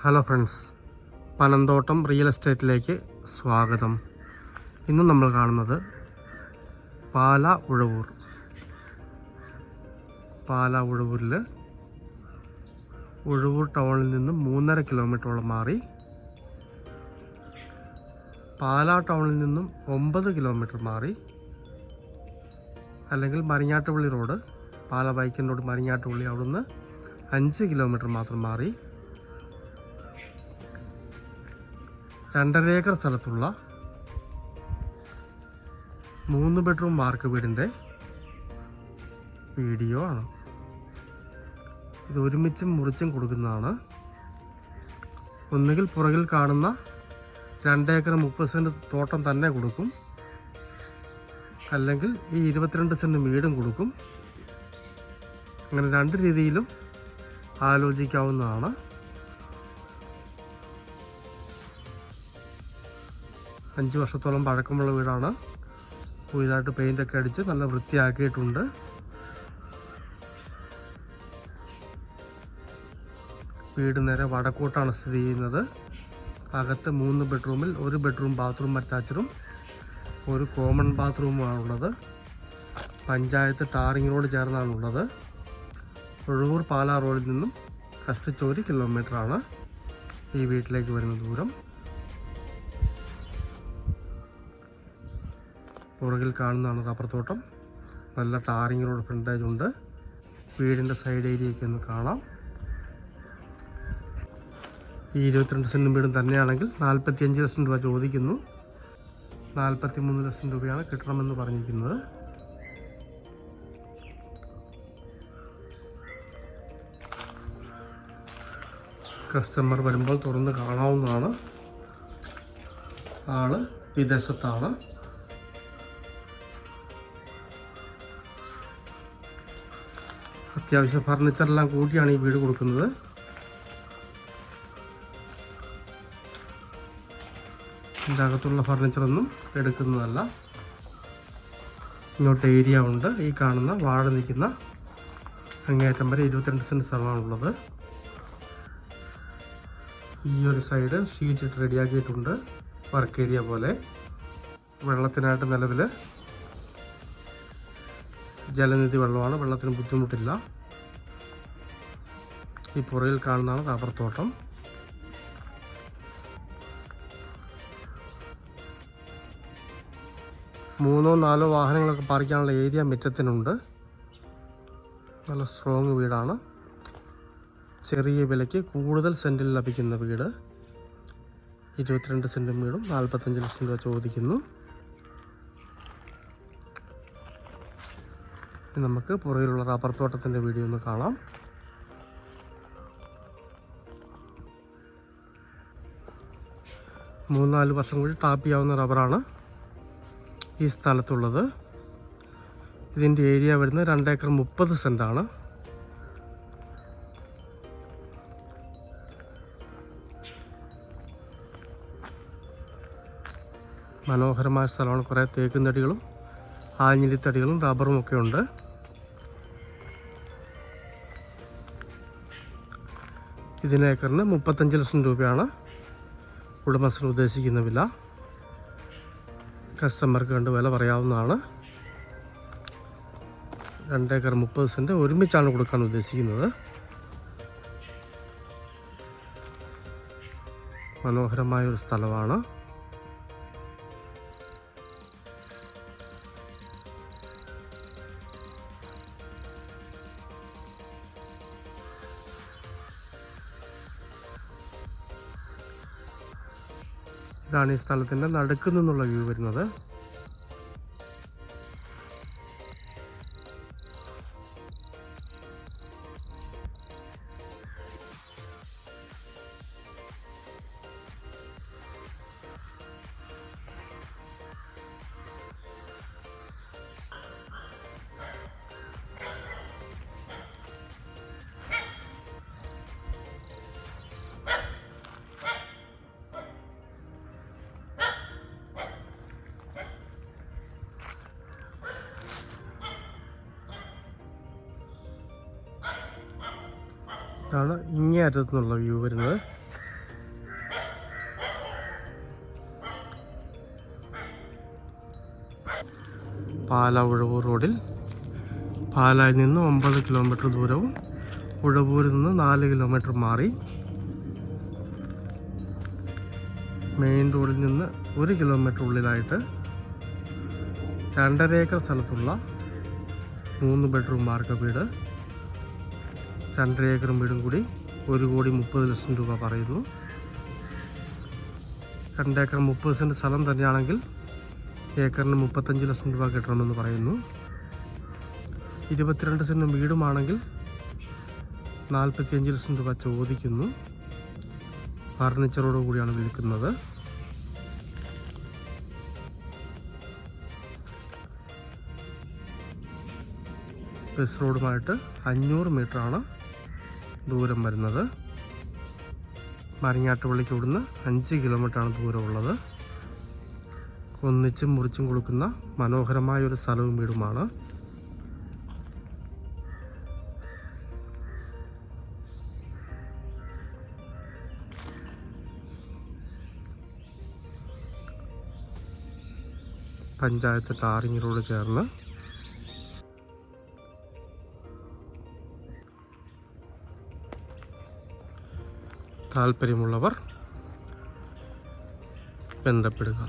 Hello friends, Panamthottam real എസ്റ്റേറ്റിലേക്ക് സ്വാഗതം. ഇന്ന് നമ്മൾ കാണുന്നത് പാലാ ഉഴവൂർ. പാലാ ഉഴവൂരിൽ ഉഴവൂർ ടൗണിൽ നിന്നും 3.5 കിലോമീറ്ററോളം മാറി, പാലാ ടൗണിൽ നിന്നും 9 കിലോമീറ്റർ മാറി, അല്ലെങ്കിൽ മരിങ്ങാട്ടുപള്ളി റോഡ്, പാലാ ബൈക്കൻ റോഡ് മരിങ്ങാട്ടുപള്ളി, അവിടുന്ന് 5 കിലോമീറ്റർ മാത്രം മാറി 2.5 ഏക്കർ സ്ഥലത്തുള്ള 3 ബെഡ്റൂം വാർക്ക് വീടിൻ്റെ വീഡിയോ ആണ്. ഇത് ഒരുമിച്ചും മുറിച്ചും കൊടുക്കുന്നതാണ്. ഒന്നുകിൽ പുറകിൽ കാണുന്ന 2 ഏക്കർ 30 സെൻറ്റ് തോട്ടം തന്നെ കൊടുക്കും, അല്ലെങ്കിൽ ഈ 22 സെൻറ്റ് വീടും കൊടുക്കും. അങ്ങനെ 2 രീതിയിലും ആലോചിക്കാവുന്നതാണ്. 5 വർഷത്തോളം പഴക്കമുള്ള വീടാണ്. പുതിയതായിട്ട് പെയിൻ്റൊക്കെ അടിച്ച് നല്ല വൃത്തിയാക്കിയിട്ടുണ്ട്. വീട് നേരെ വടക്കോട്ടാണ് സ്ഥിതി ചെയ്യുന്നത്. അകത്ത് 3 ബെഡ്റൂമിൽ 1 ബെഡ്റൂം ബാത്റൂം അറ്റാച്ചഡും 1 കോമൺ ബാത്റൂമുമാണുള്ളത്. പഞ്ചായത്ത് ടാറിങ്ങിനോട് ചേർന്നാണുള്ളത്. ഉഴവൂർ പാലാ റോഡിൽ നിന്നും കഷ്ടിച്ച് 1 കിലോമീറ്ററാണ് ഈ വീട്ടിലേക്ക് വരുന്ന ദൂരം. പുറകിൽ കാണുന്നതാണ് റബ്ബർ തോട്ടം. നല്ല ടാറിങ് റോഡ് ഫ്രണ്ടേജ് ഉണ്ട്. വീടിൻ്റെ സൈഡ് ഏരിയയൊക്കെ ഒന്ന് കാണാം. ഈ 22 സെൻറ്റ് വീടും തന്നെയാണെങ്കിൽ 45 ലക്ഷം രൂപ ചോദിക്കുന്നു. 43 ലക്ഷം രൂപയാണ് കിട്ടണമെന്ന് പറഞ്ഞിരിക്കുന്നത്. കസ്റ്റമർ വരുമ്പോൾ തുറന്ന് കാണാവുന്നതാണ്. ആള് വിദേശത്താണ്. അത്യാവശ്യം ഫർണിച്ചറെല്ലാം കൂട്ടിയാണ് ഈ വീട് കൊടുക്കുന്നത്. ഇതിൻ്റെ അകത്തുള്ള ഫർണിച്ചറൊന്നും എടുക്കുന്നതല്ല. ഇങ്ങോട്ട് ഏരിയ ഉണ്ട്. ഈ കാണുന്ന വാഴ നിൽക്കുന്ന അങ്ങേറ്റം വരെ 22 സെൻറ്റ് സ്ഥലമാണുള്ളത്. ഈ ഒരു സൈഡ് ഷീറ്റ് ഇട്ട് റെഡിയാക്കിയിട്ടുണ്ട്, വർക്ക് ഏരിയ പോലെ. വെള്ളത്തിനായിട്ട് നിലവിൽ ജലനിധി വെള്ളമാണ്, വെള്ളത്തിന് ബുദ്ധിമുട്ടില്ല. ഈ പുറയിൽ കാണുന്നതാണ് റബ്ബർ തോട്ടം. മൂന്നോ നാലോ വാഹനങ്ങളൊക്കെ പാർക്കാനുള്ള ഏരിയ മുറ്റത്തിനുണ്ട്. നല്ല സ്ട്രോങ് വീടാണ്. ചെറിയ വിലയ്ക്ക് കൂടുതൽ സെൻറ്റിൽ ലഭിക്കുന്ന വീട്. 22 സെൻറ്റും വീടും 45 ലക്ഷം രൂപ ചോദിക്കുന്നു. നമുക്ക് പുറകിലുള്ള റബ്ബർ തോട്ടത്തിൻ്റെ വീഡിയോ ഒന്ന് കാണാം. മൂന്ന് 4 വർഷം കൂടി ടാപ്പ് ചെയ്യാവുന്ന റബ്ബറാണ് ഈ സ്ഥലത്തുള്ളത്. ഇതിൻ്റെ ഏരിയ വരുന്നത് 2 ഏക്കർ 30 സെൻറ്റാണ്. മനോഹരമായ സ്ഥലമാണ്. കുറേ തേക്കും തടികളും ആഞ്ഞിലിത്തടികളും റബ്ബറും ഒക്കെ ഉണ്ട്. ഇതിന് ഏക്കറിന് 35 ലക്ഷം രൂപയാണ് ഉടമസ്ഥൻ ഉദ്ദേശിക്കുന്ന വില. കസ്റ്റമർക്ക് കണ്ട് വില പറയാവുന്നതാണ്. 2 ഏക്കർ 30 സെൻറ്റ് ഒരുമിച്ചാണ് കൊടുക്കാൻ ഉദ്ദേശിക്കുന്നത്. മനോഹരമായ ഒരു സ്ഥലമാണ്. ഇതാണ് ഈ സ്ഥലത്തിൻ്റെ നടുക്ക് നിന്നുള്ള വ്യൂ വരുന്നത്. ഇതാണ് ഇങ്ങേ അറ്റത്തു നിന്നുള്ള വ്യൂ വരുന്നത്. പാലാ ഉഴവൂർ റോഡിൽ. പാലായിൽ നിന്ന് 9 കിലോമീറ്റർ ദൂരവും ഉഴവൂരിൽ നിന്ന് 4 കിലോമീറ്റർ മാറി മെയിൻ റോഡിൽ നിന്ന് 1 കിലോമീറ്റർ ഉള്ളിലായിട്ട് 2.5 ഏക്കർ സ്ഥലത്തുള്ള 3 ബെഡ്റൂം വാർക്ക വീട്. 2.5 ഏക്കറും വീടും കൂടി 1,30,00,000 രൂപ പറയുന്നു. 2 ഏക്കർ 30 സെൻറ്റ് സ്ഥലം തന്നെയാണെങ്കിൽ ഏക്കറിന് 35 ലക്ഷം രൂപ കിട്ടണമെന്ന് പറയുന്നു. 22 സെൻറ്റ് വീടുമാണെങ്കിൽ 45 ലക്ഷം രൂപ ചോദിക്കുന്നു. ഫർണിച്ചറോട് കൂടിയാണ് വിൽക്കുന്നത്. ബസ് റോഡുമായിട്ട് 500 മീറ്ററാണ് ദൂരം വരുന്നത്. മരങ്ങാട്ടുപള്ളിക്ക് ഇവിടുന്ന് 5 കിലോമീറ്ററാണ് ദൂരമുള്ളത്. ഒന്നിച്ചും മുറിച്ചും കൊടുക്കുന്ന മനോഹരമായ ഒരു സ്ഥലവും വീടുമാണ്. പഞ്ചായത്ത് ടാറിങ് റോഡ് ചേർന്ന് താല്പര്യമുള്ളവർ ബന്ധപ്പെടുക.